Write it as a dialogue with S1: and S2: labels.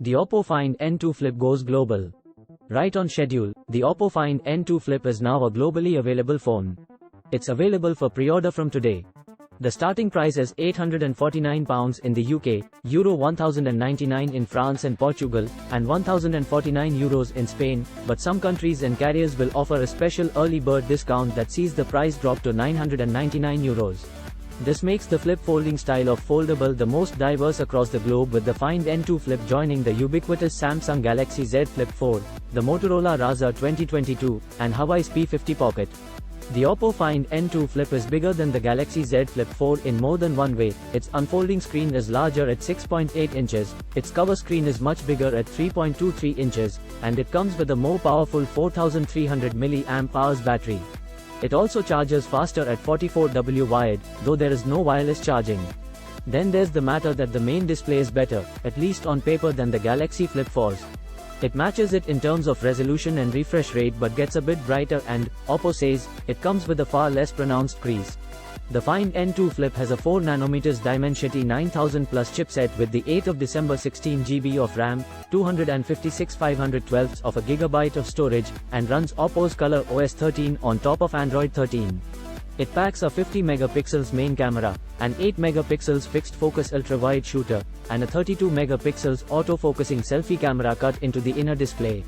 S1: The Oppo Find N2 Flip goes global. Right on schedule, the Oppo Find N2 Flip is now a globally available phone. It's available for pre-order from today. The starting price is £849 in the UK, Euro 1099 in France and Portugal, and €1,049 in Spain, but some countries and carriers will offer a special early bird discount that sees the price drop to €999. This makes the flip folding style of foldable the most diverse across the globe, with the Find N2 Flip joining the ubiquitous Samsung Galaxy Z Flip 4, the Motorola Razr 2022, and Huawei's P50 Pocket. The Oppo Find N2 Flip is bigger than the Galaxy Z Flip 4 in more than one way. Its unfolding screen is larger at 6.8 inches, its cover screen is much bigger at 3.23 inches, and it comes with a more powerful 4300 mAh battery. It also charges faster at 44W wired, though there is no wireless charging. Then there's the matter that the main display is better, at least on paper, than the Galaxy Flip 4's. It matches it in terms of resolution and refresh rate but gets a bit brighter and, Oppo says, it comes with a far less pronounced crease. The Find N2 Flip has a 4nm Dimensity 9000 Plus chipset with the 8th of December 16GB of RAM, 256 512 of a gigabyte of storage, and runs Oppo's Color OS 13 on top of Android 13. It packs a 50MP main camera, an 8MP fixed focus ultra-wide shooter, and a 32MP autofocusing selfie camera cut into the inner display.